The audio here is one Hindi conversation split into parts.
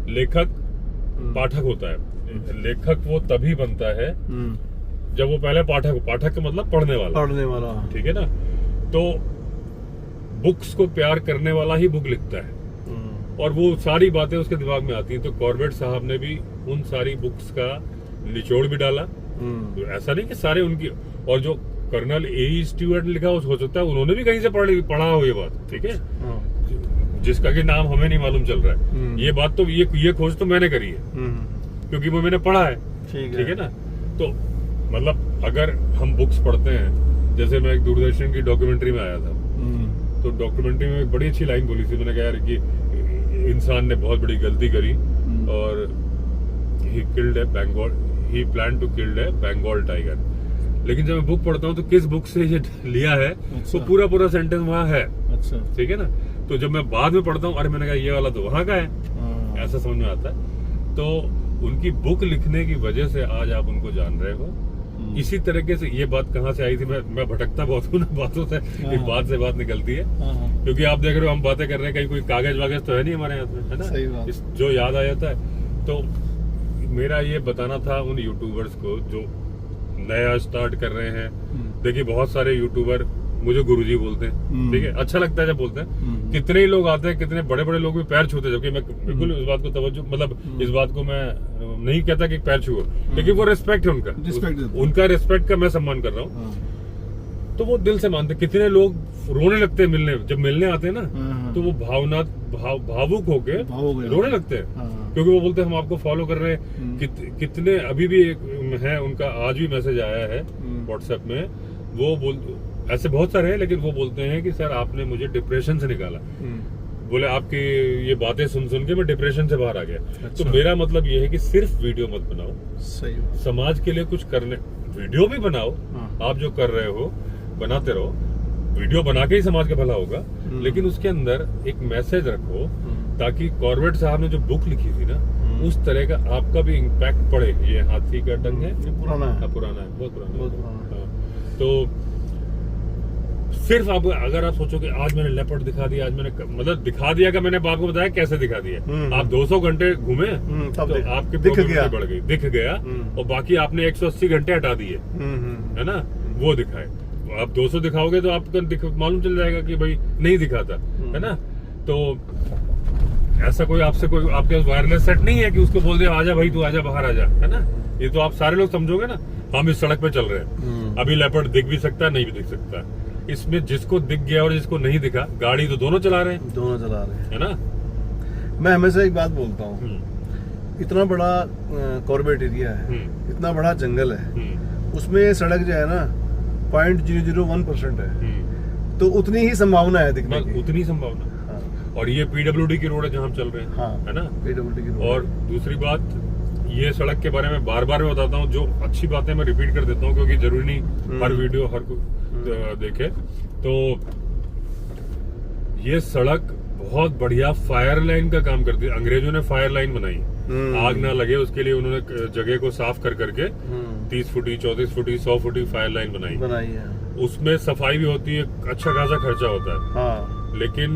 लेखक पाठक होता है। लेखक वो तभी बनता है जब वो पहले पाठक का मतलब पढ़ने वाला, ठीक है ना। तो बुक्स को प्यार करने वाला ही बुक लिखता है और वो सारी बातें उसके दिमाग में आती हैं। तो कॉर्बेट साहब ने भी उन सारी बुक्स का निचोड़ भी डाला। तो ऐसा नहीं कि सारे उनकी, और जो कर्नल ए स्टीवर्ट ने लिखा हो सकता है उन्होंने भी कहीं से पढ़ा हो ये बात, ठीक है, जिसका कि नाम हमें नहीं मालूम चल रहा है। ये बात तो ये खोज तो मैंने करी है क्योंकि वो मैंने पढ़ा है, ठीक है ना। तो मतलब अगर हम बुक्स पढ़ते हैं, जैसे मैं एक दूरदर्शन की डॉक्यूमेंट्री में आया था, तो डॉक्यूमेंट्री में एक बड़ी अच्छी लाइन बोली थी, मैंने कहा यार कि इंसान ने बहुत बड़ी गलती करी और he plan to killed a Bengal tiger. लेकिन जब मैं बुक पढ़ता हूँ तो किस बुक से ये लिया है, तो पूरा सेंटेंस वहाँ है, ठीक है ना। तो जब मैं बाद में पढ़ता हूँ, अरे मैंने कहा ये वाला तो वहाँ का है, ऐसा समझ में आता है। तो उनकी बुक लिखने की वजह से आज आप उनको जान रहे हो। इसी तरीके से ये बात कहाँ से आई थी, मैं भटकता बहुत हूँ ना बातों से, एक बात से बात निकलती है, क्योंकि आप देख रहे हो हम बातें कर रहे हैं, कहीं कोई कागज वागज तो है नहीं हमारे हाथ में, है ना। सही बात। जो याद आ जाता है। तो मेरा ये बताना था उन यूट्यूबर्स को जो नया स्टार्ट कर रहे हैं। देखिए बहुत सारे यूट्यूबर मुझे गुरुजी बोलते हैं, ठीक है, अच्छा लगता है जब बोलते हैं। कितने ही लोग आते हैं, कितने बड़े बड़े लोग भी पैर छूते हैं, जबकि मैं बिल्कुल इस बात को तवज्जो, मतलब इस बात को मैं नहीं कहता कि पैर छुओ, लेकिन वो रिस्पेक्ट है उनका रिस्पेक्ट का मैं सम्मान कर रहा हूँ। तो वो दिल से मानते। कितने लोग रोने लगते हैं जब मिलने आते हैं ना, तो वो भावुक होके रोने लगते हैं, क्योंकि वो बोलते हैं हम आपको फॉलो कर रहे हैं। कितने अभी भी एक है, उनका आज भी मैसेज आया है व्हाट्सएप में, वो ऐसे बहुत सारे हैं, लेकिन वो बोलते हैं कि सर आपने मुझे डिप्रेशन से निकाला। बोले आपकी ये बातें सुन के मैं डिप्रेशन से बाहर आ गया। अच्छा। तो मेरा मतलब ये है कि सिर्फ वीडियो मत बनाओ, सही समाज के लिए कुछ करने, वीडियो भी बनाओ, आप जो कर रहे हो बनाते रहो, वीडियो बना के ही समाज का भला होगा, लेकिन उसके अंदर एक मैसेज रखो, ताकि कॉर्बेट साहब ने जो बुक लिखी थी ना, उस तरह का आपका भी इम्पैक्ट पड़े। ये हाथी का डंग है, पुराना है, बहुत पुराना। तो सिर्फ आप अगर आप सोचो कि आज मैंने लेपर्ड दिखा दिया, आज मैंने मतलब दिखा दिया कि मैंने आपको बताया कैसे दिखा दिया। आप 200 घंटे घूमे तो आपकी प्रॉब्लम बढ़ गई, दिख गया, और बाकी आपने 180 घंटे हटा दिए, है ना, वो दिखाए। आप 200 दिखाओगे तो आपको मालूम चल जाएगा कि भाई नहीं दिखाता, है ना। तो ऐसा कोई आपके पास वायरलेस सेट नहीं है कि उसको बोल दे आजा भाई तू आजा बाहर आजा, है ना। ये तो आप सारे लोग समझोगे ना। हम इस सड़क पे चल रहे हैं, अभी लेपर्ड दिख भी सकता है, नहीं भी दिख सकता। इसमें जिसको दिख गया और जिसको नहीं दिखा, गाड़ी तो दोनों चला रहे हैं, है ना। मैं हमेशा एक बात बोलता हूँ, इतना बड़ा कॉर्बेट एरिया है, इतना बड़ा जंगल है, उसमें सड़क जो है ना 0.001% है, तो उतनी ही संभावना है दिखने की, उतनी संभावना। और ये पीडब्ल्यूडी की रोड है जहाँ हम चल रहे हैं, है ना, पीडब्ल्यूडी की रोड। और दूसरी बात, ये सड़क के बारे में बार बार मैं बताता हूँ, जो अच्छी बातें मैं रिपीट कर देता हूँ, क्योंकि जरूरी नहीं हर वीडियो हर कोई देखे। तो ये सड़क बहुत बढ़िया फायर लाइन का काम करती है। अंग्रेजों ने फायर लाइन बनाई, आग ना लगे उसके लिए उन्होंने जगह को साफ करके 30 फुटी 34 फुटी 100 फुटी फायर लाइन बनाई है। उसमें सफाई भी होती है, अच्छा खासा खर्चा होता है। लेकिन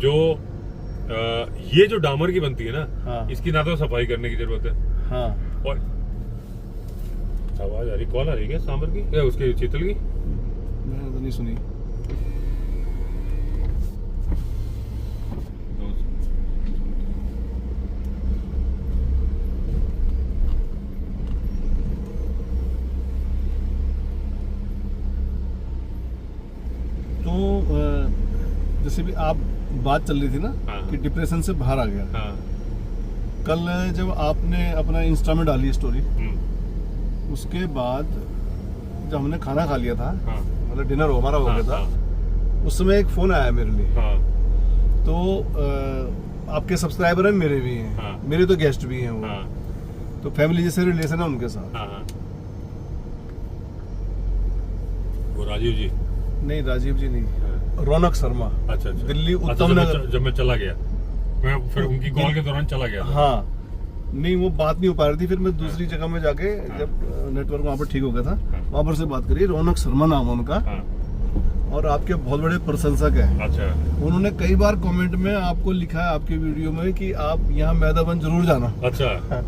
जो ये जो डामर की बनती है ना, इसकी ना तो सफाई करने की जरूरत है। और आवाज आ रही, कॉल आ रही है सांबर की या उसके चीतल की, मैंने तो नहीं सुनी। तो जैसे भी आप बात चल रही थी ना, कि डिप्रेशन से बाहर आ गया। कल जब आपने अपना इंस्टा में डाली स्टोरी, उसके बाद जब हमने खाना खा लिया था, मतलब डिनर हमारा हो गया था, उस समय एक फोन आया मेरे लिए। तो आपके सब्सक्राइबर हैं, मेरे भी हैं, मेरे तो गेस्ट भी हैं वो, तो फैमिली जैसे रिलेशन है उनके साथ। वो राजीव जी नहीं, राजीव जी नहीं, रौनक शर्मा। अच्छा। दिल्ली उत्तम नगर। जब मैं चला गया, मैं फिर उनकी कॉल के दौरान चला गया। नहीं, वो बात नहीं हो पा रही थी। फिर मैं दूसरी जगह में जाके, जब नेटवर्क वहाँ पर ठीक हो गया था, वहाँ पर से बात करी। रौनक शर्मा नाम है उनका। और आपके बहुत बड़े प्रशंसक हैं। अच्छा। उन्होंने कई बार कमेंट में आपको लिखा है आपके वीडियो में कि आप यहाँ मैदाबंद जरूर जाना। अच्छा।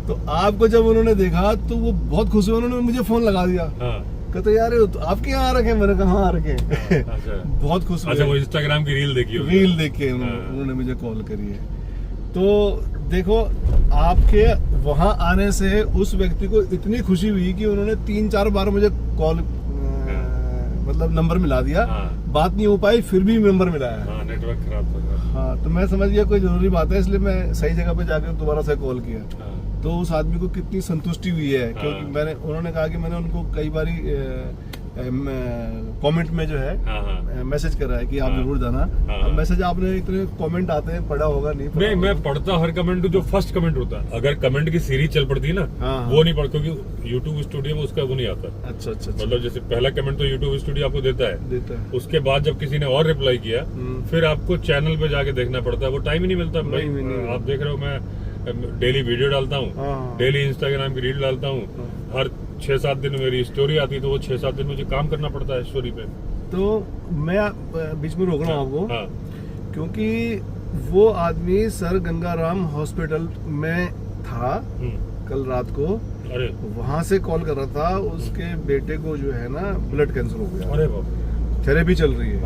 तो आपको जब उन्होंने देखा तो वो बहुत खुश हुए, उन्होंने मुझे फोन लगा दिया। हाँ। कहते यार तो आपके यहाँ आ रखे, मैंने कहा हाँ आ रखे। अच्छा। बहुत खुश हुए। अच्छा, वो इंस्टाग्राम की रील देखी होगी। रील देख के उन्होंने मुझे कॉल करी है। तो देखो आपके वहां आने से उस व्यक्ति को इतनी खुशी हुई कि उन्होंने 3-4 बार मुझे कॉल मतलब नंबर मिला दिया। हाँ। बात नहीं हो पाई, फिर भी नंबर मिला है। हाँ, नेटवर्क खराब था। हाँ, तो मैं समझ गया कोई जरूरी बात है, इसलिए मैं सही जगह पे जाकर दोबारा से कॉल किया। हाँ। तो उस आदमी को कितनी संतुष्टि हुई है, क्योंकि उन्होंने कहा कि मैंने उनको कई बारी कमेंट में जो है मैसेज कर रहा है कि आप जरूर जाना। अब मैसेज आपने इतने कमेंट आते हैं, पढ़ा होगा नहीं मैं पढ़ता हर कमेंट, जो फर्स्ट कमेंट होता है। अगर कमेंट की सीरीज चल पड़ती है ना, वो नहीं पढ़, क्योंकि यूट्यूब स्टूडियो में उसका वो नहीं आता। अच्छा। मतलब जैसे पहला कमेंट तो यूट्यूब स्टूडियो आपको देता है, उसके बाद जब किसी ने और रिप्लाई किया फिर आपको चैनल पे जाके देखना पड़ता है। वो टाइम ही नहीं मिलता भाई। आप देख रहे हो मैं डेली वीडियो डालता हूँ, डेली इंस्टाग्राम की रील डालता हूँ, हर 6-7 दिन मेरी स्टोरी आती है, तो वो 6-7 दिन मुझे काम करना पड़ता है स्टोरी पे। तो मैं बीच में रोक रहा हूँ आपको, क्योंकि वो आदमी सर गंगाराम हॉस्पिटल में था कल रात को। अरे वहां से कॉल कर रहा था, उसके बेटे को जो है ना ब्लड कैंसर हो गया। अरे बाप। थेरेपी चल रही है।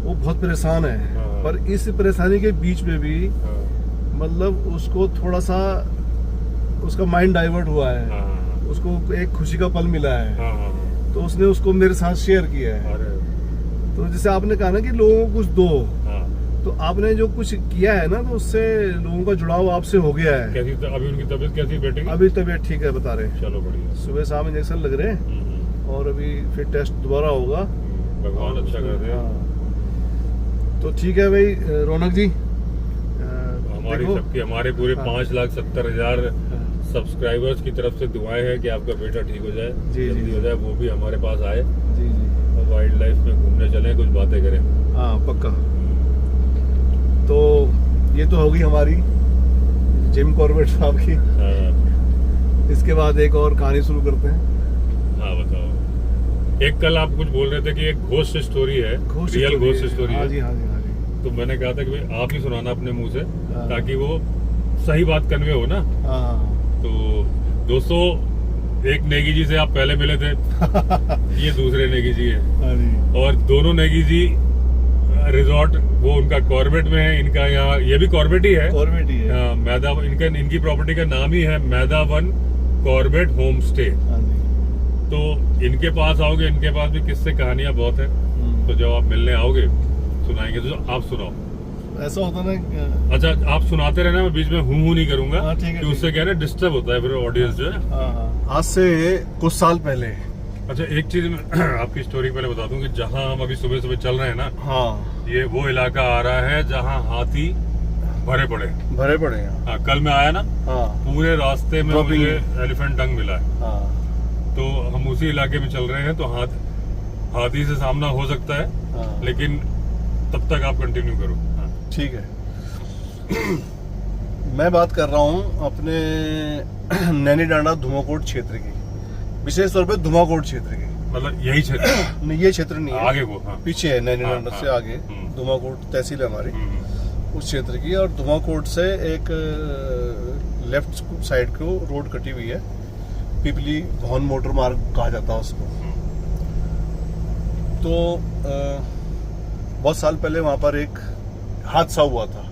वो बहुत परेशान है। पर इस परेशानी के बीच में भी मतलब उसको थोड़ा सा उसका माइंड डाइवर्ट हुआ है। उसको एक खुशी का पल मिला है। तो उसने उसको मेरे साथ शेयर किया है। तो जैसे आपने कहा ना कि लोगों को कुछ दो, तो आपने जो कुछ किया है ना, तो उससे लोगों का जुड़ाव आपसे हो गया है। कैसी अभी उनकी तबीयत कैसी बेटे की? अभी तबीयत ठीक है, बता रहे। चलो बढ़िया। सुबह शाम इंजेक्शन लग रहे हैं और अभी फिर टेस्ट दोबारा होगा। भगवान अच्छा कर दे। तो ठीक है भाई रौनक जी, हमारे पूरे 5,70,000 सब्सक्राइबर्स की तरफ से दुआएं हैं कि आपका बेटा ठीक हो जाए, जल्दी हो जाए, वो भी हमारे पास आए और वाइल्ड लाइफ में घूमने चले, कुछ बातें करें। हाँ पक्का। तो ये तो होगी हमारी जिम कॉर्बेट साहब की। इसके बाद एक और कहानी शुरू करते हैं। हाँ बताओ। एक कल आप कुछ बोल रहे थे कि एक घोस्ट स्टोरी है, रियल घोस्ट स्टोरी है। हाँ जी। तो मैंने कहा था कि भाई आप ही सुनाना अपने मुंह से, ताकि वो सही बात कन्वे हो ना। तो दोस्तों, एक नेगी जी से आप पहले मिले थे, ये दूसरे नेगी जी है, और दोनों नेगी जी रिजॉर्ट वो उनका कॉर्बेट में है। इनका यहाँ ये भी कॉर्बेट ही है। इनकी प्रॉपर्टी का नाम ही है मैदावन कॉर्बेट होम स्टे। तो इनके पास आओगे, इनके पास भी किस्से कहानियां बहुत है। तो जब आप मिलने आओगे सुनाएंगे। तो आप सुनाओ। ऐसा होता ना। अच्छा, आप सुनाते रहना, मैं बीच में हूँ नहीं करूंगा, कि उससे क्या है ना डिस्टर्ब होता है फिर ऑडियंस जो है। आज से कुछ साल पहले। अच्छा, एक चीज मैं आपकी स्टोरी पहले बता दूं कि जहाँ हम अभी सुबह सुबह चल रहे हैं ना, ये वो इलाका आ रहा है जहाँ हाथी भरे पड़े हैं। कल मैं आया ना, पूरे रास्ते में मुझे एलिफेंट डंग मिला है। तो हम उसी इलाके में चल रहे हैं, तो हाथी से सामना हो सकता है, लेकिन तब तक आप कंटिन्यू करो। ठीक है। मैं बात कर रहा हूँ अपने नैनीडांडा धुमाकोट क्षेत्र की, विशेष तौर पे धुमाकोट क्षेत्र की। मतलब यही क्षेत्र? नहीं, ये क्षेत्र नहीं है, आगे वो पीछे है, नैनीडांडा से आगे धुमाकोट तहसील है हमारी, उस क्षेत्र की। और धुमाकोट से एक लेफ्ट साइड को रोड कटी हुई है, पिपली भवन मोटर मार्ग कहा जाता है उसको। तो बहुत साल पहले वहां पर एक हादसा हुआ था,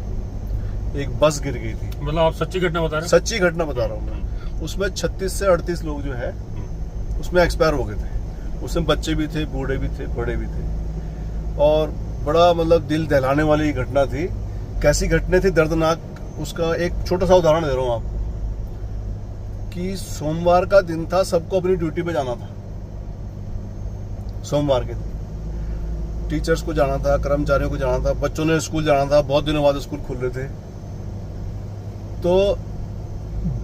एक बस गिर गई थी। मतलब आप सच्ची घटना बता रहे हैं? सच्ची घटना बता रहा हूँ मैं। उसमें 36 से 38 लोग जो है उसमें एक्सपायर हो गए थे। उसमें बच्चे भी थे, बूढ़े भी थे, बड़े भी थे। और बड़ा मतलब दिल दहलाने वाली घटना थी। कैसी घटना थी, दर्दनाक। उसका एक छोटा सा उदाहरण दे रहा हूँ आपको कि सोमवार का दिन था, सबको अपनी ड्यूटी पे जाना था। सोमवार के दिन टीचर्स को जाना था, कर्मचारियों को जाना था, बच्चों ने स्कूल जाना था। बहुत दिनों बाद स्कूल खुल रहे थे। तो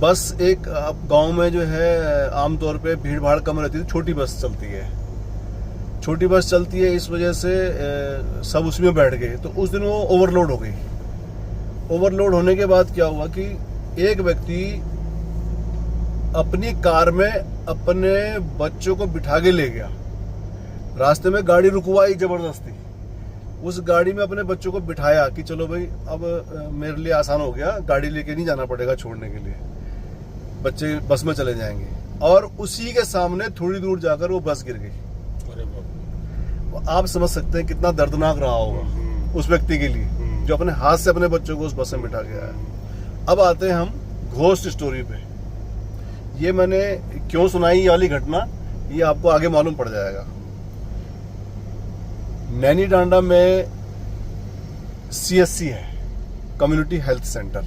बस एक गांव में जो है आमतौर पे भीड़ भाड़ कम रहती है, छोटी बस चलती है। छोटी बस चलती है, इस वजह से सब उसमें बैठ गए। तो उस दिन वो ओवरलोड हो गई। ओवरलोड होने के बाद क्या हुआ कि एक व्यक्ति अपनी कार में अपने बच्चों को बिठा के ले गया, रास्ते में गाड़ी रुकवाई जबरदस्ती, उस गाड़ी में अपने बच्चों को बिठाया कि चलो भाई अब मेरे लिए आसान हो गया, गाड़ी लेके नहीं जाना पड़ेगा छोड़ने के लिए, बच्चे बस में चले जाएंगे। और उसी के सामने थोड़ी दूर जाकर वो बस गिर गई। अरे बाप। आप समझ सकते हैं कितना दर्दनाक रहा होगा उस व्यक्ति के लिए जो अपने हाथ से अपने बच्चों को उस बस में बिठा गया है। अब आते हैं हम घोस्ट स्टोरी पे। ये मैंने क्यों सुनाई ये वाली घटना, ये आपको आगे मालूम पड़ जाएगा। नैनी डांडा में CHC है, कम्युनिटी हेल्थ सेंटर।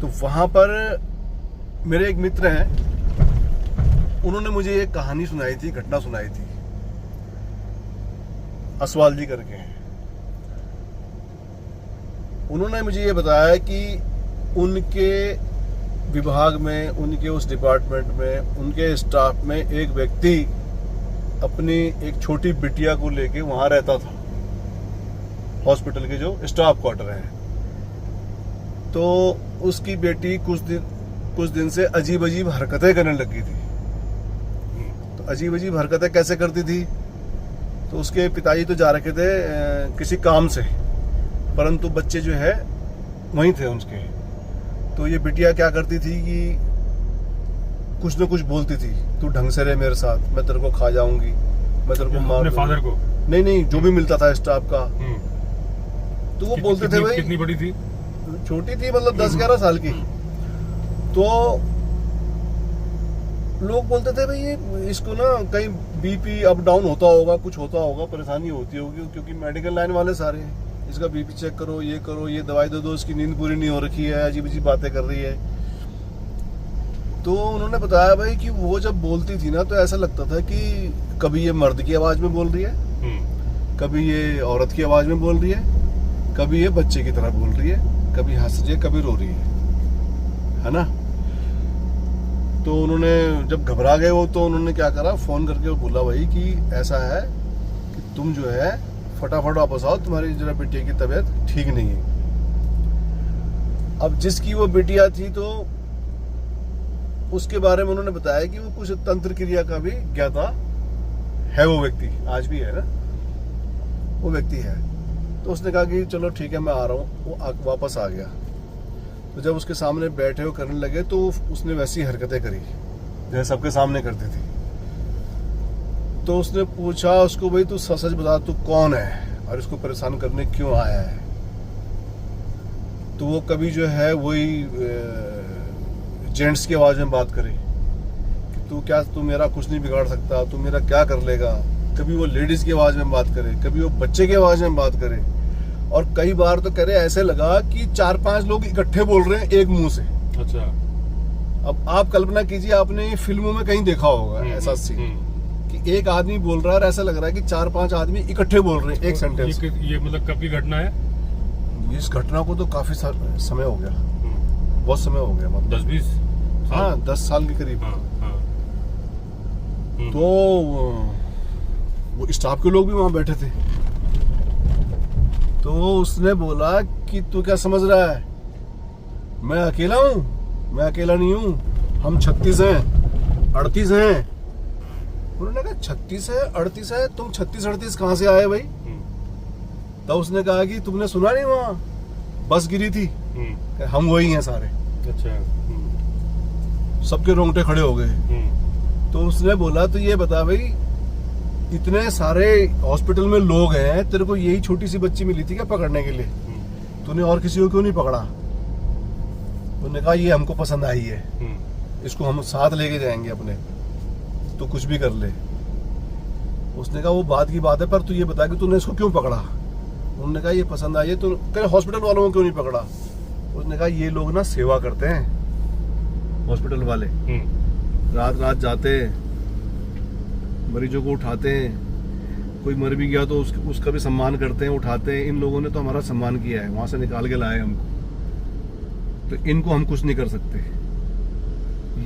तो वहां पर मेरे एक मित्र हैं, उन्होंने मुझे एक कहानी सुनाई थी, घटना सुनाई थी। असवाल जी करके हैं, उन्होंने मुझे ये बताया कि उनके विभाग में, उनके उस डिपार्टमेंट में, उनके स्टाफ में एक व्यक्ति अपनी एक छोटी बिटिया को लेके वहां रहता था, हॉस्पिटल के जो स्टाफ क्वार्टर है। तो उसकी बेटी कुछ दिन से अजीब अजीब हरकतें करने लगी थी। तो अजीब अजीब हरकतें कैसे करती थी, तो उसके पिताजी तो जा रखे थे किसी काम से, परंतु बच्चे जो है वहीं थे उसके। तो ये बिटिया क्या करती थी कि कुछ न कुछ बोलती थी, तू ढंग से रहे मेरे साथ, मैं तेरे को खा जाऊंगी, मैं तेरे को मार दूंगी। फादर को? नहीं, जो भी मिलता था स्टाफ का। तो वो बोलते थे भाई, कितनी बड़ी थी? छोटी थी, मतलब 10-11 साल की। तो लोग बोलते थे भाई ये इसको ना कहीं BP अप डाउन होता होगा, कुछ होता होगा, परेशानी होती होगी, क्योंकि मेडिकल लाइन वाले सारे हैं, इसका BP चेक करो, ये दवाई दे दो, इसकी नींद पूरी नहीं हो रखी है, अजीब अजीब बातें कर रही है। तो उन्होंने बताया भाई कि वो जब बोलती थी ना, तो ऐसा लगता था कि कभी ये मर्द की आवाज में बोल रही है, कभी ये औरत की आवाज में बोल रही है, कभी ये बच्चे की तरह बोल रही है, कभी हंस रही है, कभी रो रही है ना। तो उन्होंने जब घबरा गए वो, तो उन्होंने क्या करा, फोन करके बोला भाई कि ऐसा है कि तुम जो है फटाफट वापस आओ, तुम्हारी जरा बिटिया की तबीयत ठीक नहीं है। अब जिसकी वो बिटिया थी, तो उसके बारे में उन्होंने बताया कि वो कुछ तंत्र क्रिया का भी ज्ञाता है, वो व्यक्ति आज भी है ना, वो व्यक्ति है। तो उसने कहा कि चलो ठीक है मैं आ रहा हूँ। वो वापस आ गया। तो जब उसके सामने बैठे हो करने लगे, तो उसने वैसी हरकतें करी जैसे सबके सामने करती थी। तो उसने पूछा उसको, भाई तू सच बता, तू कौन है और इसको परेशान करने क्यों आया है। तो वो कभी जो है वही जेंट्स की आवाज में बात करे कि तू मेरा कुछ नहीं बिगाड़ सकता, तू मेरा क्या कर लेगा। कभी वो लेडीज की आवाज में बात करे, कभी वो बच्चे की आवाज में बात करे, और कई बार तो करे ऐसे लगा कि 4-5 लोग इकट्ठे बोल रहे हैं एक मुंह से। अच्छा। अब आप कल्पना कीजिए, आपने फिल्मों में कहीं देखा होगा ऐसा सीन कि एक आदमी बोल रहा है और ऐसा लग रहा है कि 4-5 आदमी इकट्ठे बोल रहे हैं एक सेंटेंस। ये मतलब कब की घटना है? इस घटना को तो काफी समय हो गया, बहुत समय हो गया, मतलब 10-20, हाँ 10 साल के करीब। तो वो स्टाफ के लोग भी वहां बैठे थे। तो उसने बोला कि तू क्या समझ रहा है, मैं अकेला हूँ? मैं अकेला नहीं हूँ, हम 36 हैं, 38 हैं। उन्होंने कहा 36 है, 38 है, तुम 36-38 कहाँ से आए भाई? तब उसने कहा कि तुमने सुना नहीं वहाँ बस गिरी थी? हम वही हैं सारे। अच्छा। सबके रोंगटे खड़े हो गए। तो उसने बोला तो ये बता भाई, इतने सारे हॉस्पिटल में लोग हैं, तेरे को यही छोटी सी बच्ची मिली थी क्या पकड़ने के लिए? तूने और किसी को क्यों नहीं पकड़ा? उन्होंने कहा ये हमको पसंद आई है, इसको हम साथ लेके जाएंगे अपने, तो कुछ भी कर ले। उसने कहा वो बात की बात है, पर तू ये बता कि तूने इसको क्यों पकड़ा? उन्होंने कहा ये पसंद आई है। तो कह हॉस्पिटल वालों को क्यों नहीं पकड़ा? उसने कहा ये लोग ना सेवा करते हैं, हॉस्पिटल वाले रात रात जाते हैं, मरीजों को उठाते हैं, कोई मर भी गया तो उसका भी सम्मान करते हैं, उठाते हैं। इन लोगों ने तो हमारा सम्मान किया है, वहां से निकाल के लाए हमको, तो इनको हम कुछ नहीं कर सकते।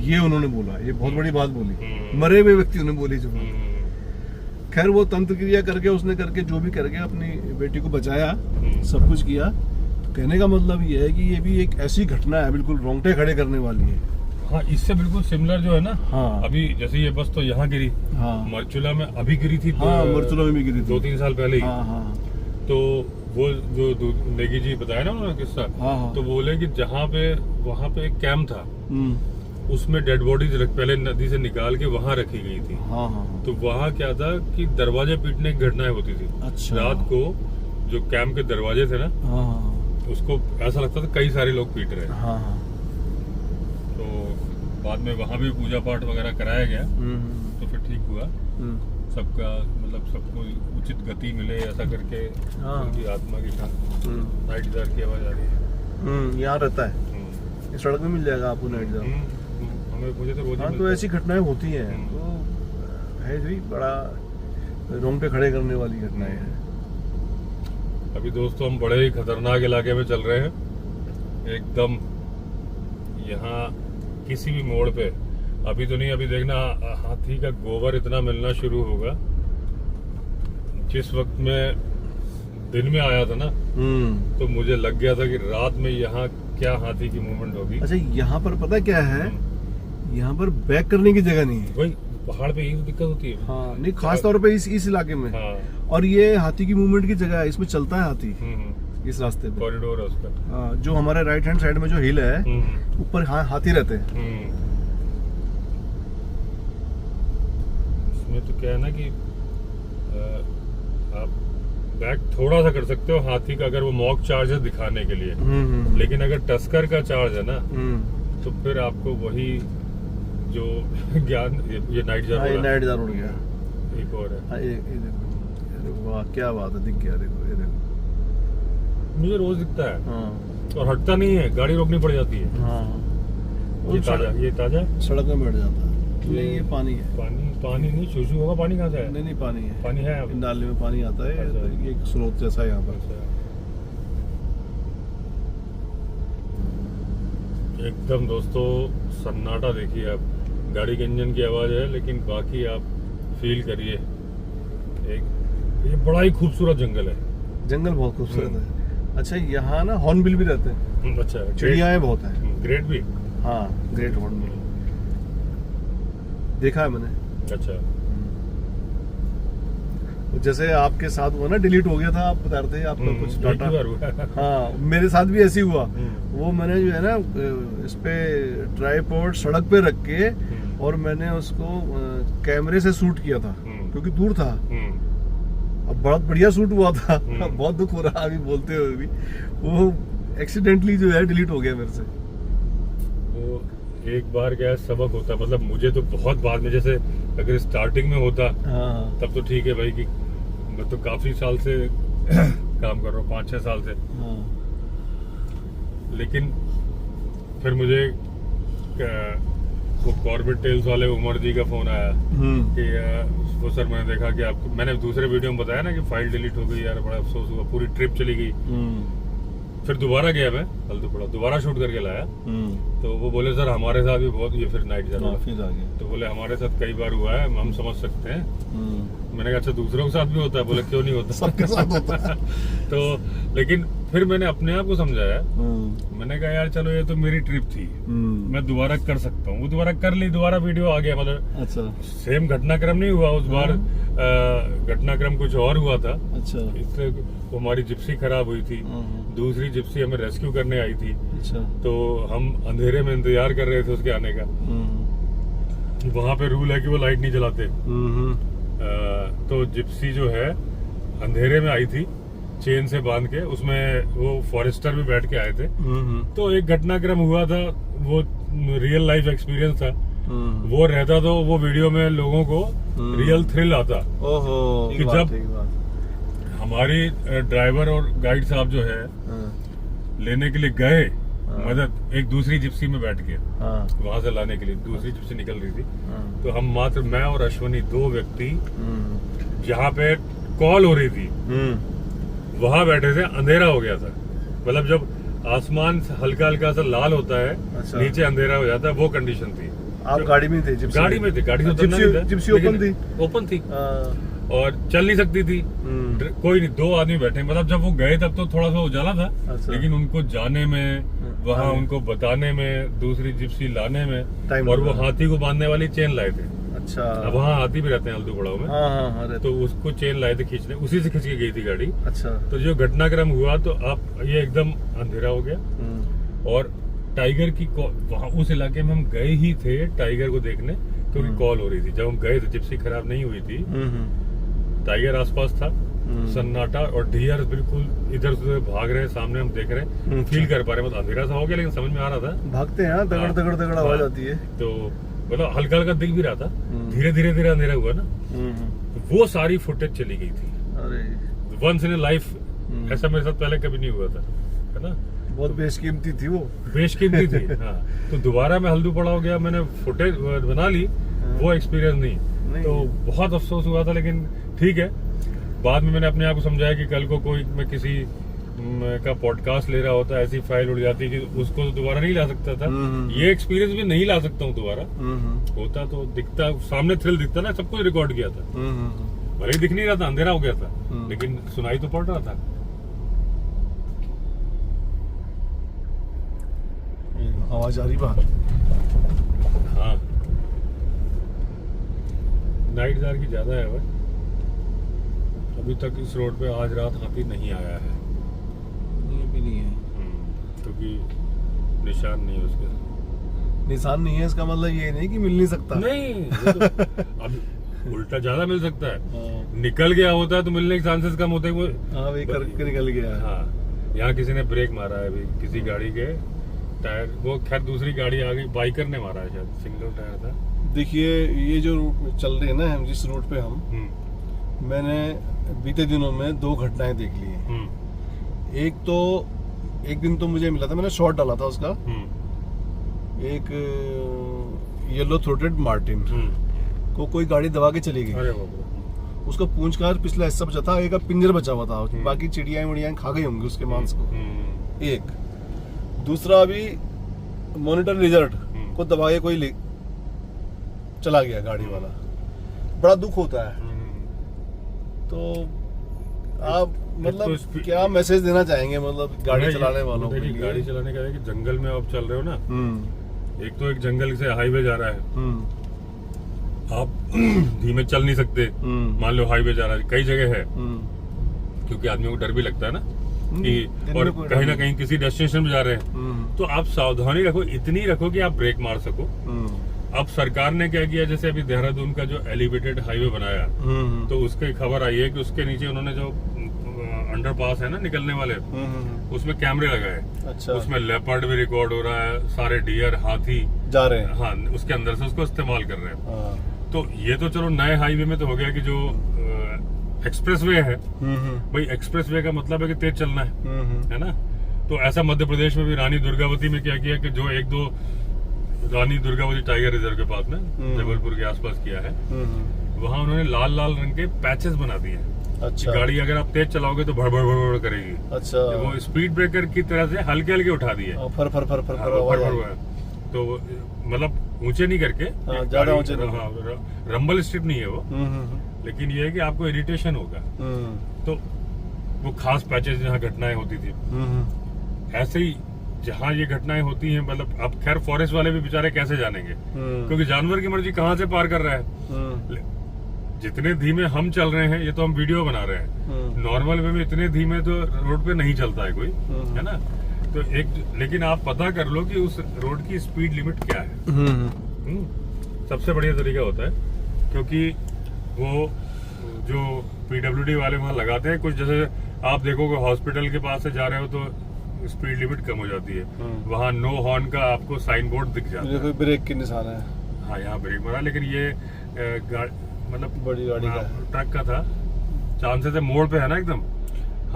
ये उन्होंने बोला, ये बहुत बड़ी बात बोली, मरे हुए व्यक्ति ने बोली जो। खैर वो तंत्र क्रिया करके उसने करके जो भी करके अपनी बेटी को बचाया, सब कुछ किया। तो कहने का मतलब ये है कि ये भी एक ऐसी घटना है बिल्कुल रोंगटे खड़े करने वाली है। हाँ, इससे बिल्कुल सिमिलर जो है ना। हाँ। अभी जैसे ये बस तो यहाँ गिरी, हाँ। मरचुला में अभी गिरी थी। हाँ, मरचुला में भी गिरी थी 2-3 साल पहले ही। हाँ, हाँ। तो वो जो नेगी जी बताया ना उन्होंने किस्सा, हाँ, हाँ। तो बोले कि जहाँ पे वहाँ पे एक कैंप था, उसमें डेड बॉडीज पहले नदी से निकाल के वहाँ रखी गई थी। हाँ, हाँ। तो वहाँ क्या था कि दरवाजे पीटने की घटनाएं होती थी। अच्छा। रात को जो कैंप के दरवाजे थे ना, हाँ, उसको ऐसा लगता था कई सारे लोग पीट रहे हैं। हाँ, हाँ। तो बाद में वहाँ भी पूजा पाठ वगैरह कराया गया, तो फिर ठीक हुआ। सबका मतलब सबको उचित गति मिले ऐसा करके। हाँ। उनकी आत्मा की नाइट जार की आवाज आ रही है। यहाँ रहता है, इस सड़क में मिल जाएगा आपको नाइट जार। हमें मुझे तो रोज ही हाँ, तो मिलता ऐसी घटनाएं होती हैं, तो है भी बड़ा रोंगटे खड़े करने वाली घटनाएं हैं। अभी दोस्तों हम बड़े ही खतरनाक इलाके में चल रहे हैं एकदम। यहाँ किसी भी मोड़ पे अभी तो नहीं, अभी देखना हाथी का गोबर इतना मिलना शुरू होगा। जिस वक्त में दिन में आया था ना, तो मुझे लग गया था कि रात में यहाँ क्या हाथी की मूवमेंट होगी। अच्छा, यहाँ पर पता क्या है, यहाँ पर बैक करने की जगह नहीं है। वही पहाड़ पे यही तो दिक्कत होती है। हाँ, नहीं, खास तौर पे इस इलाके में। हाँ। और ये हाथी की मूवमेंट की जगह है, इसमें चलता है हाथी इस रास्ते पे। कॉरिडोर है उसका। हाँ, जो हमारे राइट हैंड साइड में जो हिल है, ऊपर हाथी रहते हैं। इसमें तो क्या है ना कि आप बैक थोड़ा सा कर सकते हो हाथी का, अगर वो मॉक चार्ज है दिखाने के लिए। लेकिन अगर टस्कर का चार्ज है ना, तो फिर आपको वही जो ज्ञान, ये नाइट जार उड़ गया। एक और है। हाँ, ये देखो, वाह क्या बात है, दिख गया। देखो, ये देखो, मुझे रोज दिखता है। हाँ। और हटता नहीं है, गाड़ी रोकनी पड़ जाती है। हाँ। ये ताजा सड़क में बैठ जाता है। नहीं, ये पानी है। पानी नहीं, शूशू होगा। पानी कहाँ से है? नहीं, पानी है। पानी है यहाँ पे? नाले में पानी आता है। अच्छा। ये एक स्रोत जैसा है यहाँ पर। एकदम दोस्तों सन्नाटा देखिए आप। गाड़ी के इंजन की आवाज है, लेकिन बाकी आप फील करिए। ये बड़ा ही खूबसूरत जंगल है। जंगल बहुत खूबसूरत है। अच्छा, यहाँ ना हॉर्नबिल भी रहते हैं। अच्छा, चिड़ियाएं बहुत हैं। ग्रेट भी। हाँ, ग्रेट हॉर्नबिल देखा है मैंने। अच्छा। जैसे आपके साथ हुआ ना, डिलीट हो गया था, आप बता रहे थे आपका कुछ डाटा। हाँ, मेरे साथ भी ऐसे ही हुआ। वो मैंने जो है ना, इस पे ट्राइपॉड सड़क पे रख के, और मैंने उसको कैमरे से शूट किया था, क्योंकि दूर था। अब बहुत बढ़िया शूट हुआ था। बहुत दुख हो रहा अभी बोलते हुए भी। वो एक्सीडेंटली जो है डिलीट हो गया मेरे से। वो एक बार क्या सबक होता, मतलब मुझे तो बहुत बाद में, जैसे अगर स्टार्टिंग में होता तब तो ठीक है भाई, कि मैं तो काफी साल से काम कर रहा हूँ, 5-6 साल से। लेकिन फिर मुझे वो कॉर्बेट टेल्स वाले उमर जी का फोन आया कि वो सर मैंने देखा कि आपको, मैंने दूसरे वीडियो में बताया ना कि फाइल डिलीट हो गई यार, बड़ा अफसोस हुआ, पूरी ट्रिप चली गई। फिर दोबारा गया मैं, फालतू पड़ा, दोबारा शूट करके लाया। तो वो बोले सर हमारे साथ भी बहुत ये फिर नाइट जार फिर आ गया। तो बोले हमारे साथ कई बार हुआ है, हम समझ सकते हैं। मैंने कहा अच्छा दूसरों के साथ भी होता है? बोले क्यों नहीं होता, सबके साथ होता है। तो लेकिन फिर मैंने अपने आप को समझाया। मैंने कहा यार चलो ये तो मेरी ट्रिप थी, मैं दोबारा कर सकता हूँ। वो दोबारा कर ली, दोबारा वीडियो आ गया। मतलब अच्छा, सेम घटनाक्रम नहीं हुआ उस बार, घटनाक्रम कुछ और हुआ था। अच्छा, इससे हमारी जिप्सी खराब हुई थी, दूसरी जिप्सी हमें रेस्क्यू करने आई थी। अच्छा, तो हम अंधेरे में इंतजार कर रहे थे उसके आने का। वहाँ पे रूल है कि वो लाइट नहीं जलाते। तो जिप्सी जो है अंधेरे में आई थी, चेन से बांध के, उसमें वो फॉरेस्टर भी बैठ के आए थे। तो एक घटनाक्रम हुआ था, वो रियल लाइफ एक्सपीरियंस था। वो रहता तो वो वीडियो में लोगों को रियल थ्रिल आता। ओहो, कि जब हमारी ड्राइवर और गाइड साहब जो है लेने के लिए गए मदद, एक दूसरी जिप्सी में बैठ के वहां से लाने के लिए, दूसरी जिप्सी निकल रही थी। तो हम मात्र, मैं और अश्वनी, 2 व्यक्ति जहाँ पे कॉल हो रही थी वहां बैठे थे। अंधेरा हो गया था, मतलब जब आसमान हल्का हल्का सा लाल होता है, अच्छा, नीचे अंधेरा हो जाता है, वो कंडीशन थी। आप गाड़ी में थे? गाड़ी में थे, गाड़ी से जिप्सी ओपन थी? ओपन थी। और चल नहीं सकती थी। कोई नहीं, 2 आदमी बैठे, मतलब जब वो गए तब तो थोड़ा सा उजाला था। अच्छा। लेकिन उनको जाने में, वहाँ उनको बताने में, दूसरी जिप्सी लाने में, और वो हाथी को बांधने वाली चेन लाए थे। अच्छा। अब वहाँ हाथी भी रहते हैं हल्दू पड़ाव में। हाँ, तो उसको चेन लाए थे खींचने, उसी से खींच के गई थी गाड़ी। अच्छा। तो जो घटनाक्रम हुआ तो आप ये एकदम अंधेरा हो गया, और टाइगर की वहाँ उस इलाके में हम गए ही थे टाइगर को देखने, क्योंकि कॉल हो रही थी। जब हम गए थे जिप्सी खराब नहीं हुई थी, टाइगर आसपास था, सन्नाटा, और डियर बिल्कुल इधर से भाग रहे हैं, सामने हम देख रहे हैं, फील कर पा रहे हैं। मतलब अंधेरा सा हो गया, लेकिन समझ में आ रहा था। भागते हैं, दगड़ दगड़ दगड़ आवाज आती है, तो मतलब हल्का हल्का दिख भी रहा था। धीरे धीरे धीरे अंधेरा हुआ ना, वो सारी फुटेज चली गई थी। अरे वंस इन लाइफ, ऐसा मेरे साथ पहले कभी नहीं हुआ था, है ना। बहुत बेशकीमती थी वो, बेशकीमती थी। हाँ, तो दोबारा मैं हल्दू पड़ा हो गया, मैंने फुटेज बना ली, वो एक्सपीरियंस नहीं। तो बहुत अफसोस हुआ था, लेकिन ठीक है। बाद में मैंने अपने आप को समझाया कि कल को कोई मैं किसी का पॉडकास्ट ले रहा होता, ऐसी फाइल उड़ जाती कि उसको तो दोबारा नहीं ला सकता था। ये एक्सपीरियंस भी नहीं ला सकता हूँ दोबारा। होता तो दिखता, सामने थ्रिल दिखता ना, सब कुछ रिकॉर्ड किया था। भले ही दिख नहीं रहा था, अंधेरा हो गया था, लेकिन सुनाई तो पड़ रहा था। आवाज आ रही बाहर। हाँ, नाइट जार की ज्यादा है भाई। अभी तक इस रोड पे आज रात हाथी नहीं आया है। ये भी नहीं है, क्योंकि निशान नहीं है उसके। निशान नहीं है, इसका मतलब ये नहीं कि मिल नहीं सकता। नहीं, तो अब उल्टा ज्यादा मिल सकता है। निकल गया होता है तो मिलने के चांसेस कम होते हैं। वो वही करके निकल गया है। हाँ, यहाँ किसी ने ब्रेक मारा है अभी, किसी गाड़ी के टायर, वो खैर दूसरी गाड़ी आ गई, बाइकर ने मारा है शायद, सिंगल टायर था। देखिए, ये जो रूट चल रही है ना, हम जिस रूट पे मैंने बीते दिनों में 2 घटनाएं देख ली हैं। एक दिन तो मुझे मिला था, मैंने शॉट डाला था उसका। एक येलो थ्रोटेड मार्टिन को कोई गाड़ी दबा के चली गई। उसका पूंछ का पिछला हिस्सा बचा था, एक का पिंजर बचा हुआ था, बाकी चिड़ियाएं उड़ियाएं खा गई होंगी उसके मांस को। एक दूसरा, अभी मॉनिटर रिजल्ट को दबा के कोई चला गया गाड़ी वाला। बड़ा दुख होता है। तो आप मतलब तो क्या मैसेज देना चाहेंगे, मतलब गाड़ी चलाने वालों को? गाड़ी चलाने का है कि जंगल में आप चल रहे हो ना, एक तो एक जंगल से हाईवे जा रहा है, आप धीमे चल नहीं सकते। मान लो हाईवे जा रहा है, कई जगह है, क्योंकि आदमी को डर भी लगता है ना कि, और कहीं ना कहीं किसी डेस्टिनेशन में जा रहे हैं, तो आप सावधानी रखो, इतनी रखो कि आप ब्रेक मार सको। अब सरकार ने क्या किया, जैसे अभी देहरादून का जो एलिवेटेड हाईवे बनाया, तो उसकी खबर आई है कि उसके नीचे उन्होंने जो अंडरपास है ना निकलने वाले, उसमें कैमरे लगाए। अच्छा। उसमें लेपर्ड भी रिकॉर्ड हो रहा है, सारे डियर, हाथी जा रहे हैं। हाँ, उसके अंदर से उसको इस्तेमाल कर रहे हैं। तो ये तो चलो नए हाईवे में तो हो गया कि जो एक्सप्रेसवे है, भाई एक्सप्रेसवे का मतलब है कि तेज चलना है ना। तो ऐसा मध्य प्रदेश में भी रानी दुर्गावती में क्या किया कि जो 1-2 रानी दुर्गावती टाइगर रिजर्व के पास में, जबलपुर के आसपास किया है, वहाँ उन्होंने लाल लाल रंग के पैचेस बना दिए। अच्छा। गाड़ी अगर आप तेज चलाओगे तो भड़बड़ भड़बड़ करेगी। अच्छा। वो स्पीड ब्रेकर की तरह से हल्के हल्के उठा दिए, फर फर फर फर फर। तो मतलब ऊंचे नहीं करके, ज्यादा ऊंचे नहीं, रंबल स्ट्रिप नहीं है वो, लेकिन ये है कि आपको इरिटेशन होगा। तो वो खास पैचेस जहाँ घटनाएं होती थी, ऐसे ही जहाँ ये घटनाएं होती हैं, मतलब अब खैर फॉरेस्ट वाले भी बेचारे कैसे जानेंगे, क्योंकि जानवर की मर्जी कहाँ से पार कर रहा है। जितने धीमे हम चल रहे हैं, ये तो हम वीडियो बना रहे हैं, नॉर्मल वे में इतने धीमे तो रोड पे नहीं चलता है कोई, है ना। तो एक, लेकिन आप पता कर लो कि उस रोड की स्पीड लिमिट क्या है। सबसे बढ़िया तरीका होता है, क्योंकि वो जो PWD वाले वहाँ लगाते हैं कुछ, जैसे आप देखोगे हॉस्पिटल के पास से जा रहे हो तो स्पीड लिमिट कम हो जाती है, वहाँ नो हॉर्न का आपको साइन बोर्ड दिख जाता है, ब्रेक के निशान है। हाँ, यहाँ ब्रेक मारा, लेकिन ये मतलब बड़ी गाड़ी का, ट्रक का था, चांसेस है मोड़ पे है ना एकदम।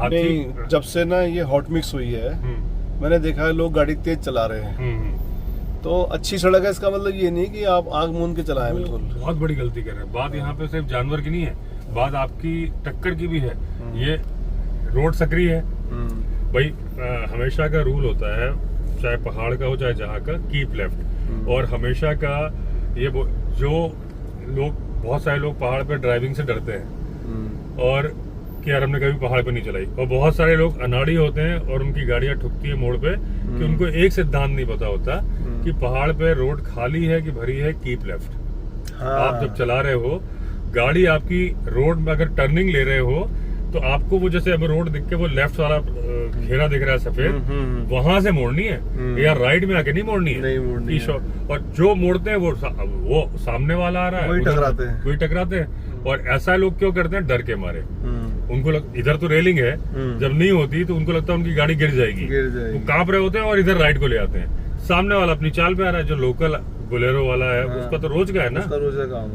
नहीं, जब से ना ये हॉट मिक्स हुई है, मैंने देखा है लोग गाड़ी तेज चला रहे हैं। तो अच्छी सड़क है, इसका मतलब ये नहीं कि आप आग मूंद के चलाएं। बिल्कुल बहुत बड़ी गलती कर रहे हैं। बात यहाँ पे सिर्फ जानवर की नहीं है, बात आपकी टक्कर की भी है। ये रोड सकरी है भाई, हमेशा का रूल होता है, चाहे पहाड़ का हो चाहे जहाँ का, कीप लेफ्ट। और हमेशा का ये जो लोग, बहुत सारे लोग पहाड़ पे ड्राइविंग से डरते हैं, और कि यार हमने कभी पहाड़ पे नहीं चलाई। और बहुत सारे लोग अनाड़ी होते हैं और उनकी गाड़ियां ठुकती है मोड़ पे कि उनको एक सिद्धांत नहीं पता होता कि पहाड़ पे रोड खाली है कि भरी है, कीप लेफ्ट। आप जब चला रहे हो गाड़ी, आपकी रोड में अगर टर्निंग ले रहे हो तो आपको वो जैसे अब रोड दिख के वो लेफ्ट वाला घेरा दिख रहा है सफेद, वहां से मोड़नी है या राइट में आके नहीं मोड़नी है। और जो मोड़ते हैं वो सामने वाला आ रहा है, वही टकराते हैं। और ऐसा लोग क्यों करते हैं? डर के मारे। उनको इधर तो रेलिंग है, जब नहीं होती तो उनको लगता है उनकी गाड़ी गिर जाएगी, वो कांप रहे होते हैं और इधर राइट को ले आते हैं। सामने वाला अपनी चाल पे आ रहा है, जो लोकल बोलेरो वाला है उसका तो रोज का है ना,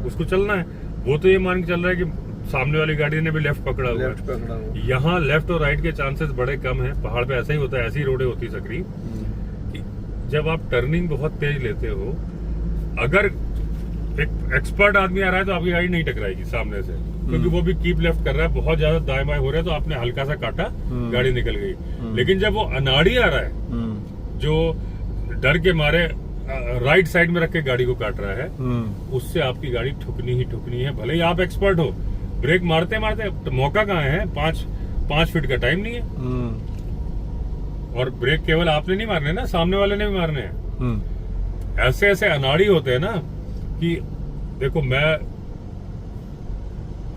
उसको चलना है। वो तो ये मान के चल रहा है कि सामने वाली गाड़ी ने भी लेफ्ट पकड़ा हुआ है। यहाँ लेफ्ट और राइट के चांसेस बड़े कम हैं। पहाड़ पे ऐसा ही होता है, ऐसी रोडें होती सकरी कि जब आप टर्निंग बहुत तेज लेते हो, अगर एक एक्सपर्ट आदमी आ रहा है तो आपकी गाड़ी नहीं टकराएगी सामने से, क्योंकि वो भी कीप लेफ्ट कर रहा है। बहुत ज्यादा दाएं बाएं हो रहा है तो आपने हल्का सा काटा, गाड़ी निकल गई। लेकिन जब वो अनाड़ी आ रहा है जो डर के मारे राइट साइड में रख के गाड़ी को काट रहा है, उससे आपकी गाड़ी ठुकनी ही ठुकनी है। भले ही आप एक्सपर्ट हो, ब्रेक मारते मारते तो मौका कहाँ है? 5 फीट का टाइम नहीं है। और ब्रेक केवल आपने नहीं मारने ना, सामने वाले ने भी मारने हैं। ऐसे ऐसे अनाड़ी होते हैं ना कि देखो, मैं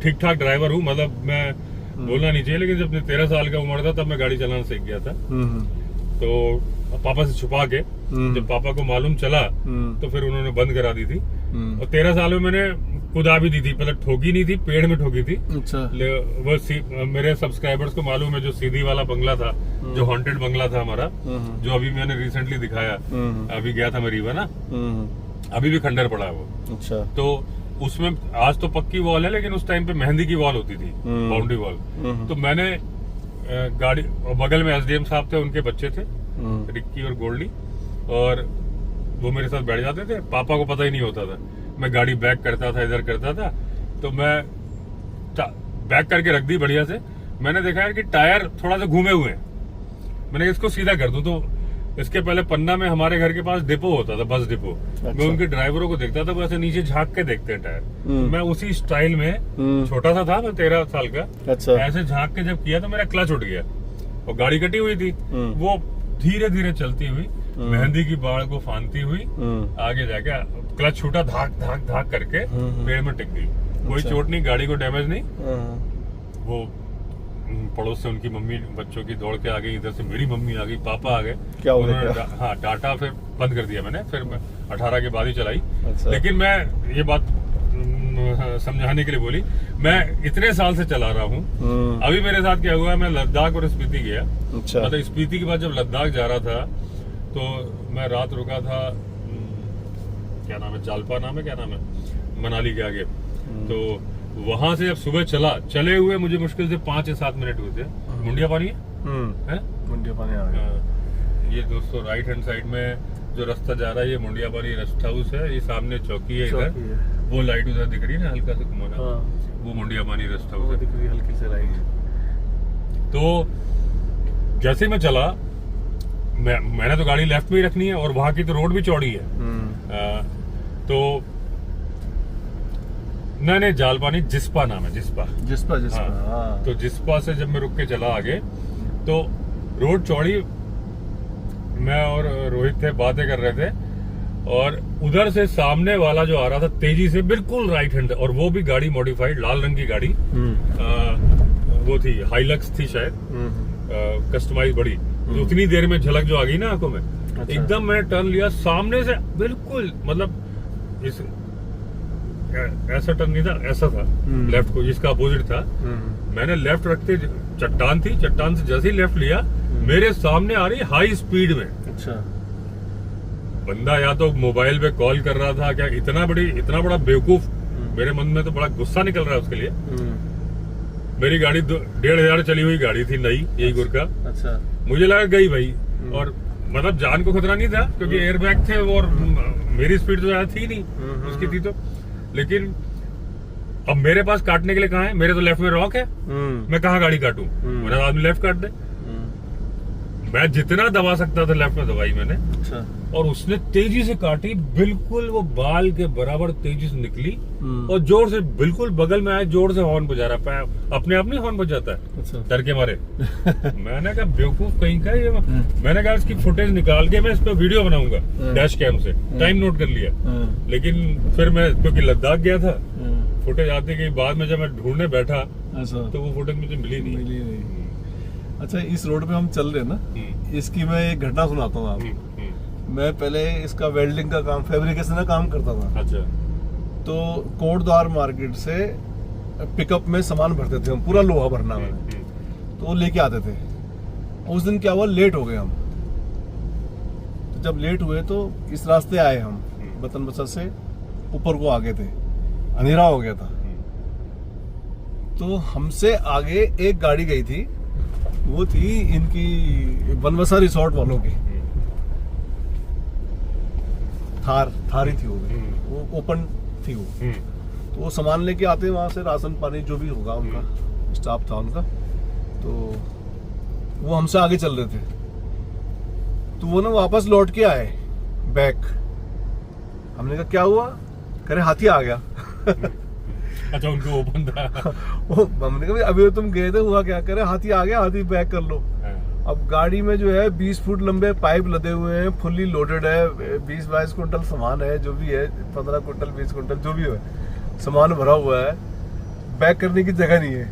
ठीक ठाक ड्राइवर हूँ, मतलब मैं बोलना नहीं चाहिए, लेकिन जब 13 साल का उम्र था तब मैं गाड़ी चलाना सीख गया था। तो पापा से छुपा के, जब पापा को मालूम चला तो फिर उन्होंने बंद करा दी थी। और 13 साल में मैंने कुदा भी दी थी, मतलब ठोकी नहीं थी, पेड़ में ठोकी थी। अच्छा। वो मेरे सब्सक्राइबर्स को मालूम है, जो सीधी वाला बंगला था, जो हॉन्टेड बंगला था हमारा, जो अभी मैंने रिसेंटली दिखाया, अभी गया था मैं रीवा ना, अभी भी खंडर पड़ा है वो। अच्छा। तो उसमें आज तो पक्की वॉल है, लेकिन उस टाइम पे मेहंदी की वॉल होती थी, बाउंड्री वॉल। तो मैंने गाड़ी, बगल में एसडीएम साहब थे, उनके बच्चे थे, रिक्की और गोल्डी, और वो मेरे साथ बैठ जाते थे। पापा को पता ही नहीं होता था। मैं गाड़ी बैक करता था, इधर करता था, तो मैं बैक करके रख दी बढ़िया से। मैंने देखा यार कि टायर थोड़ा सा घूमे हुए हैं, मैंने इसको सीधा कर दूं। तो इसके पहले पन्ना में हमारे घर के पास डिपो होता था, बस डिपो। अच्छा। मैं उनके ड्राइवरों को देखता था, वो ऐसे नीचे झांक के देखते हैं टायर। मैं उसी स्टाइल में, छोटा सा था मैं, 13 साल का। अच्छा। ऐसे झांक के जब किया तो मेरा क्लच उठ गया और गाड़ी कटी हुई थी। वो धीरे धीरे चलती हुई, मेहंदी की बाड़ को फांदती हुई आगे जाके क्लच छूटा, धाक धाक धाक करके पेड़ में टिक गई। कोई चोट नहीं, गाड़ी को डैमेज नहीं। वो पड़ोस से उनकी मम्मी बच्चों की दौड़ के आ गई, इधर से मेरी मम्मी आ गई, पापा आ गए। क्या उन्होंने हाँ डाटा, फिर बंद कर दिया मैंने। फिर मैं 18 के बाद ही चलाई। अच्छा। लेकिन मैं ये बात समझाने के लिए बोली, मैं इतने साल से चला रहा हूँ। अभी मेरे साथ क्या हुआ, मैं लद्दाख और स्पीति गया। अच्छा। मतलब स्पीति के बाद जब लद्दाख जा रहा था तो मैं रात रुका था, क्या नाम है, जालपा नाम है, क्या नाम है, मनाली के आगे। तो वहां से जब सुबह चले हुए मुझे मुश्किल से 5 या 7 मिनट हुए थे। मुंडिया पानी है, मुंडिया पानी आ गया। ये दोस्तों राइट हैंड साइड में जो रास्ता जा रहा है, ये मुंडिया पानी रेस्ट हाउस है। ये सामने चौकी है, इधर वो लाइट उधर दिख रही है ना, हल्का सा घुमाना, वो मुंडिया पानी रेस्ट हाउस है, दिख रही है हल्की से लाइट। तो जैसे मैं चला, मैंने तो गाड़ी लेफ्ट में ही रखनी है, और वहां की तो रोड भी चौड़ी है। तो नहीं, जालपा नहीं, जिस्पा नाम है, जिस्पा। हाँ। तो जिस्पा से जब मैं रुक के चला आगे, तो रोड चौड़ी, मैं और रोहित थे, बातें कर रहे थे, और उधर से सामने वाला जो आ रहा था तेजी से, बिल्कुल राइट हैंड, और वो भी गाड़ी मॉडिफाइड, लाल रंग की गाड़ी, वो थी हाइलक्स थी शायद, कस्टमाइज बड़ी। तो उतनी देर में झलक जो आ गई ना आंखों में। अच्छा। एकदम मैंने टर्न लिया सामने से, बिल्कुल मतलब इस ऐसा टर्न नहीं था, ऐसा था लेफ्ट को, जिसका अपोजिट था। मैंने लेफ्ट रखते, चट्टान थी, चट्टान से जैसे ही लेफ्ट लिया, मेरे सामने आ रही हाई स्पीड में। अच्छा। बंदा या तो मोबाइल पे कॉल कर रहा था क्या, इतना बड़ा बेवकूफ। मेरे मन में तो बड़ा गुस्सा निकल रहा है उसके लिए। मेरी गाड़ी 1500 चली हुई गाड़ी थी, नई, यही गुरका। अच्छा। मुझे लगा गई भाई, और मतलब जान को खतरा नहीं था क्योंकि एयर बैग थे, और मेरी स्पीड तो ज्यादा थी नहीं, उसकी थी तो। लेकिन अब मेरे पास काटने के लिए कहाँ है, मेरे तो लेफ्ट में रॉक है, मैं कहाँ गाड़ी काटूं, मेरा आदमी लेफ्ट काट दे। मैं जितना दबा सकता था लेफ्ट में दबाई मैंने, अच्छा। और उसने तेजी से काटी, बिल्कुल वो बाल के बराबर तेजी से निकली और जोर से बिल्कुल बगल में आया, जोर से हॉर्न बजा रहा है। अपने आप नहीं हॉर्न बजाता है, अच्छा। डर के मारे। मैंने कहा बेवकूफ कहीं का ये। मैंने कहा इसकी फुटेज निकाल के मैं इस पे वीडियो बनाऊंगा डैश कैम से, टाइम नोट कर लिया। लेकिन फिर मैं क्योंकि लद्दाख गया था, फुटेज आती गई, बाद में जब मैं ढूंढने बैठा तो वो फुटेज मुझे मिली नहीं। अच्छा, इस रोड पे हम चल रहे हैं ना, इसकी मैं एक घटना सुनाता हूँ आपको। मैं पहले इसका वेल्डिंग का काम, फैब्रिकेशन का काम करता था। अच्छा। तो कोटद्वार मार्केट से पिकअप में सामान भरते थे हम, पूरा लोहा भरना है, तो वो लेके आते थे। उस दिन क्या हुआ, लेट हो गए हम। तो जब लेट हुए तो इस रास्ते आए हम, बतन बसर से ऊपर को आगे थे, अंधेरा हो गया था। तो हमसे आगे एक गाड़ी गई थी, वो थी इनकी बनबसा रिसोर्ट वालों की, थार ही थी वो ओपन थी वो। तो वो सामान लेके आते वहां से, राशन पानी जो भी होगा उनका, स्टाफ था उनका। तो वो हमसे आगे चल रहे थे, तो वो ना वापस लौट के आए बैक। हमने कहा क्या हुआ, कह रहे हाथी आ गया। अच्छा, उनको ओपन था। हमने कहा अभी तुम गए थे, हुआ क्या, कह रहे हाथी आ गया, हाथी बैक कर लो। अब गाड़ी में जो है 20 फुट लंबे पाइप लदे हुए हैं, फुल्ली लोडेड है, 20-22 कुंटल सामान है, जो भी है 15 कुंटल 20 कुंटल जो भी है सामान भरा हुआ है, बैक करने की जगह नहीं है।